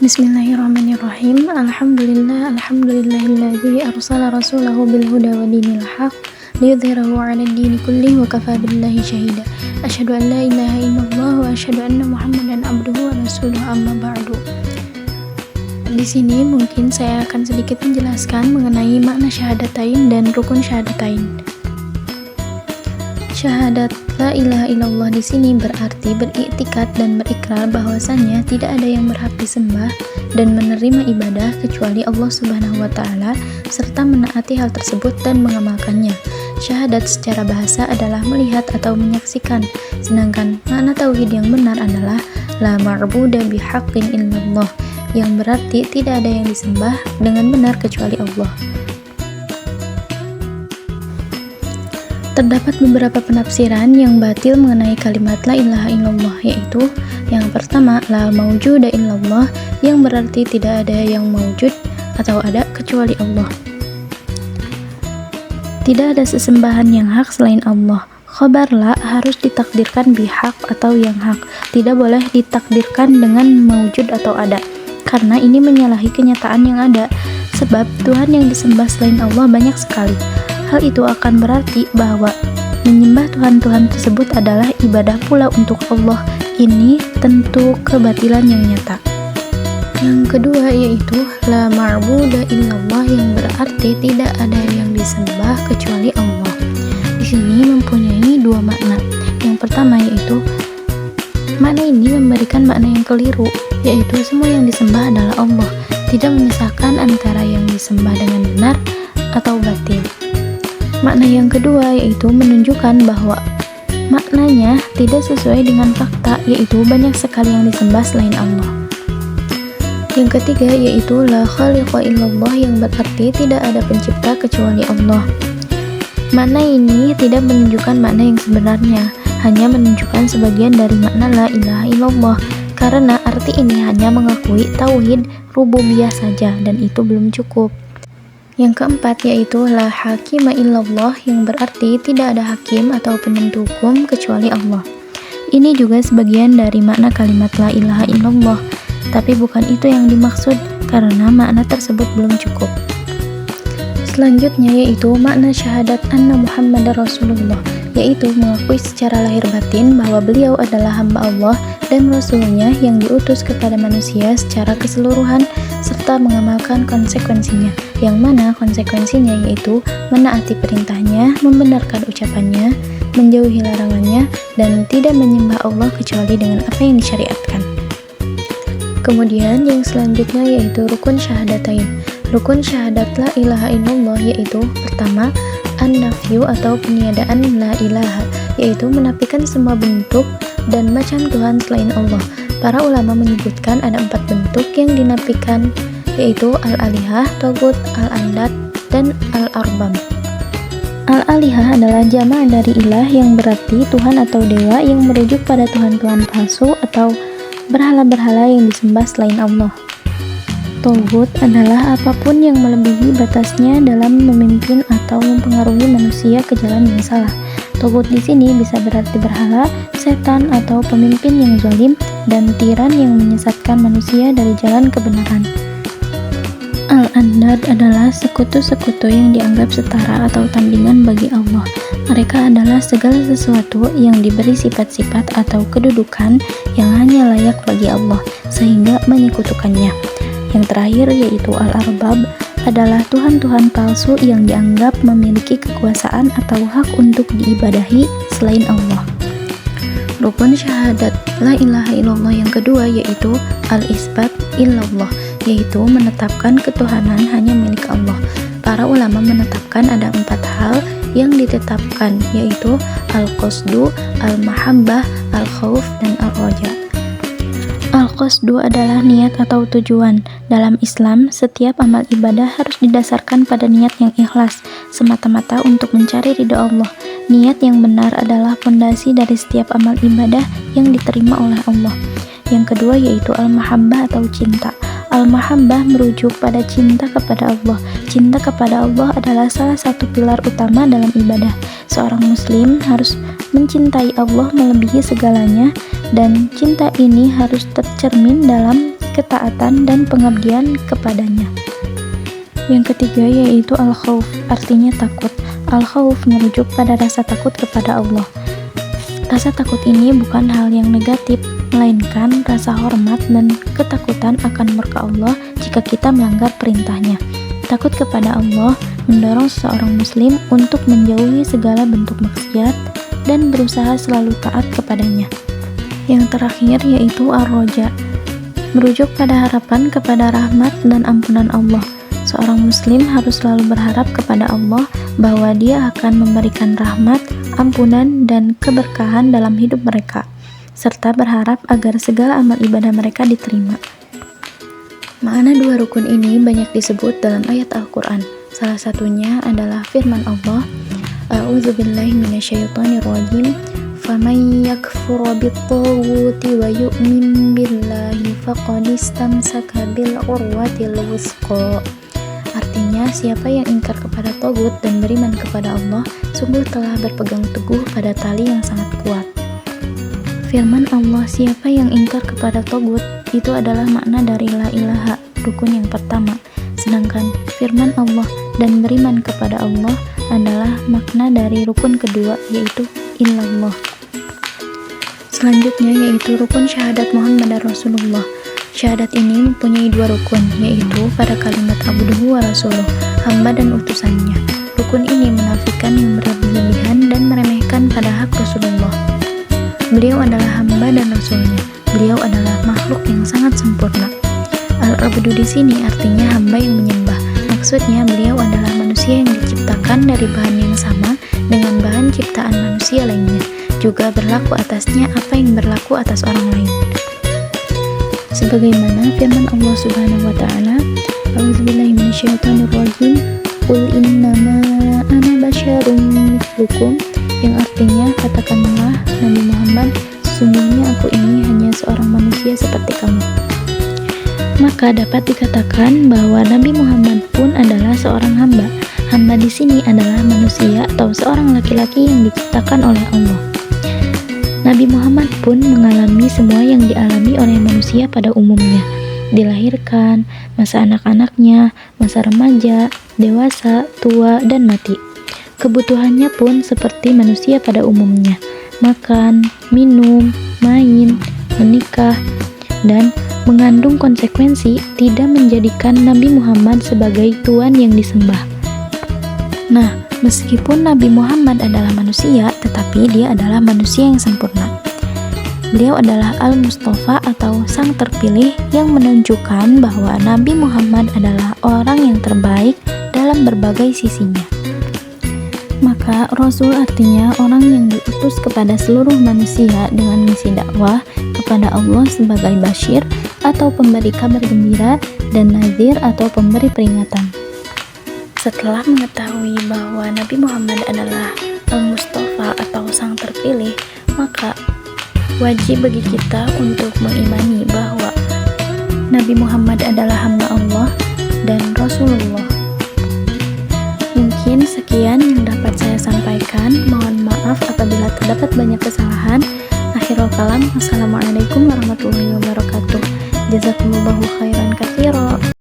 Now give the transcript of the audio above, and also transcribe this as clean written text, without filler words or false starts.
Bismillahirrahmanirrahim. Alhamdulillahilladzi arsala rasulahu bil huda wa dinil haq liyudhhirahu 'alad dini kullih wa kafaa billahi syahida. Asyhadu an la ilaha illallah wa asyhadu anna Muhammadan abduhu wa rasuluhu, amma ba'du. Di sini mungkin saya akan sedikit menjelaskan mengenai makna syahadatain dan rukun syahadatain. Syahadat la ilaha illallah di sini berarti beriktikad dan berikrar bahwasannya tidak ada yang berhak disembah dan menerima ibadah kecuali Allah Subhanahu wa taala, serta menaati hal tersebut dan mengamalkannya. Syahadat secara bahasa adalah melihat atau menyaksikan, sedangkan makna tauhid yang benar adalah la ma'buda bihaqqin illallah, yang berarti tidak ada yang disembah dengan benar kecuali Allah. Terdapat beberapa penafsiran yang batil mengenai kalimat la ilaha illallah, yaitu yang pertama, la maujuda illallah, yang berarti tidak ada yang maujud atau ada kecuali Allah. Tidak ada sesembahan yang hak selain Allah. Khabar la harus ditakdirkan bihaq atau yang hak, tidak boleh ditakdirkan dengan maujud atau ada, karena ini menyalahi kenyataan yang ada, sebab Tuhan yang disembah selain Allah banyak sekali. Hal itu akan berarti bahwa menyembah Tuhan-Tuhan tersebut adalah ibadah pula untuk Allah. Ini tentu kebatilan yang nyata. Yang kedua yaitu la ma'buda illallah, yang berarti tidak ada yang disembah kecuali Allah. Di sini mempunyai dua makna. Yang pertama yaitu makna ini memberikan makna yang keliru, yaitu semua yang disembah adalah Allah, tidak memisahkan antara yang disembah dengan benar atau batil. Makna yang kedua yaitu menunjukkan bahwa maknanya tidak sesuai dengan fakta, yaitu banyak sekali yang disembah selain Allah. Yang ketiga yaitu la khaliqa illallah, yang berarti tidak ada pencipta kecuali Allah. Makna ini tidak menunjukkan makna yang sebenarnya, hanya menunjukkan sebagian dari makna la ilaha illallah, karena arti ini hanya mengakui tauhid rububiyah saja, dan itu belum cukup. Yang keempat yaitu la hakima illallah, yang berarti tidak ada hakim atau penentu hukum kecuali Allah. Ini juga sebagian dari makna kalimat la ilaha illallah, tapi bukan itu yang dimaksud, karena makna tersebut belum cukup. Selanjutnya yaitu makna syahadat anna Muhammadar Rasulullah, yaitu mengakui secara lahir batin bahwa beliau adalah hamba Allah dan Rasulnya yang diutus kepada manusia secara keseluruhan, serta mengamalkan konsekuensinya, yang mana konsekuensinya yaitu menaati perintahnya, membenarkan ucapannya, menjauhi larangannya, dan tidak menyembah Allah kecuali dengan apa yang disyariatkan. Kemudian yang selanjutnya yaitu rukun syahadatain. Rukun syahadat la ilaha illallah yaitu pertama, an-nafyu atau peniadaan la ilaha, yaitu menafikan semua bentuk dan macam Tuhan selain Allah. Para ulama menyebutkan ada 4 bentuk yang dinafikan, yaitu al-alihah, togut, al-andat, dan al-arbab. Al-alihah adalah jama' dari ilah, yang berarti Tuhan atau dewa yang merujuk pada Tuhan-Tuhan palsu atau berhala-berhala yang disembah selain Allah. Togut adalah apapun yang melebihi batasnya dalam memimpin atau mempengaruhi manusia ke jalan yang salah. Togut di sini bisa berarti berhala, setan, atau pemimpin yang zalim dan tiran yang menyesatkan manusia dari jalan kebenaran. Al-andad adalah sekutu-sekutu yang dianggap setara atau tandingan bagi Allah. Mereka adalah segala sesuatu yang diberi sifat-sifat atau kedudukan yang hanya layak bagi Allah, sehingga menyekutukannya. Yang terakhir yaitu al-arbab, adalah tuhan-tuhan palsu yang dianggap memiliki kekuasaan atau hak untuk diibadahi selain Allah. Rukun syahadat la ilaha illallah yang kedua yaitu al-isbat illallah, yaitu menetapkan ketuhanan hanya milik Allah. Para ulama menetapkan ada 4 hal yang ditetapkan, yaitu al-qasdu, al-mahabbah, al-khauf, dan al-roja. Al-qasdu adalah niat atau tujuan. Dalam Islam, setiap amal ibadah harus didasarkan pada niat yang ikhlas, semata-mata untuk mencari ridha Allah. Niat yang benar adalah fondasi dari setiap amal ibadah yang diterima oleh Allah. Yang kedua yaitu al-mahabbah atau cinta. Al-mahabbah merujuk pada cinta kepada Allah. Cinta kepada Allah adalah salah satu pilar utama dalam ibadah. Seorang muslim harus mencintai Allah melebihi segalanya, dan cinta ini harus tercermin dalam ketaatan dan pengabdian kepadanya. Yang ketiga yaitu al-khauf, artinya takut. Al-khauf merujuk pada rasa takut kepada Allah. Rasa takut ini bukan hal yang negatif, melainkan rasa hormat dan ketakutan akan murka Allah jika kita melanggar perintahnya. Takut kepada Allah mendorong seorang muslim untuk menjauhi segala bentuk maksiat dan berusaha selalu taat kepadanya. Yang terakhir yaitu ar-roja, merujuk pada harapan kepada rahmat dan ampunan Allah. Seorang muslim harus selalu berharap kepada Allah bahwa Dia akan memberikan rahmat, ampunan, dan keberkahan dalam hidup mereka, serta berharap agar segala amal ibadah mereka diterima. Makna dua rukun ini banyak disebut dalam ayat Al-Quran. Salah satunya adalah firman Allah, A'udzubillahi minasyaitonirrajim, faman yakfur bit-taghuti wa yu'min billahi faqad istamsaka bil urwatil wuthqa. Artinya, siapa yang ingkar kepada tagut dan beriman kepada Allah, sungguh telah berpegang teguh pada tali yang sangat kuat. Firman Allah, siapa yang ingkar kepada tagut, itu adalah makna dari la ilaha, rukun yang pertama. Sedangkan firman Allah dan beriman kepada Allah adalah makna dari rukun kedua, yaitu illallah. Selanjutnya yaitu rukun syahadat Muhammad Rasulullah. Syahadat ini mempunyai dua rukun, yaitu pada kalimat abduhu wa rasuluh, hamba dan utusannya. Rukun ini menafikan yang berlebihan dan meremehkan pada hak Rasulullah. Beliau adalah hamba dan rasulnya. Beliau adalah makhluk yang sangat sempurna. Al-abdu di sini artinya hamba yang menyembah. Maksudnya beliau adalah manusia yang diciptakan dari bahan yang sama dengan bahan ciptaan manusia lainnya. Juga berlaku atasnya apa yang berlaku atas orang lain. Sebagaimana firman Allah Subhanahu wa taala, A'udzubillahi minasyaitonirrajim, Qul innama ana basyarum mithlukum, yang artinya katakanlah Nabi Muhammad, sesungguhnya aku ini hanya seorang manusia seperti kamu. Maka dapat dikatakan bahwa Nabi Muhammad pun adalah seorang hamba. Hamba di sini adalah manusia atau seorang laki-laki yang diciptakan oleh Allah. Nabi Muhammad pun mengalami semua yang dialami oleh manusia pada umumnya. Dilahirkan, masa anak-anaknya, masa remaja, dewasa, tua, dan mati. Kebutuhannya pun seperti manusia pada umumnya. Makan, minum, main, menikah, dan mengandung konsekuensi tidak menjadikan Nabi Muhammad sebagai Tuhan yang disembah. Nah, meskipun Nabi Muhammad adalah manusia, tetapi dia adalah manusia yang sempurna. Beliau adalah Al-Mustafa atau Sang Terpilih yang menunjukkan bahwa Nabi Muhammad adalah orang yang terbaik dalam berbagai sisinya. Maka Rasul artinya orang yang diutus kepada seluruh manusia dengan misi dakwah kepada Allah sebagai basyir atau pemberi kabar gembira dan nazir atau pemberi peringatan. Setelah mengetahui bahwa Nabi Muhammad adalah Al-Mustafa atau Sang Terpilih, maka wajib bagi kita untuk mengimani bahwa Nabi Muhammad adalah hamba Allah dan Rasulullah. Mungkin sekian yang dapat saya sampaikan. Mohon maaf apabila terdapat banyak kesalahan. Akhirul kalam, wassalamualaikum warahmatullahi wabarakatuh. Jazakumullahu khairan katsira.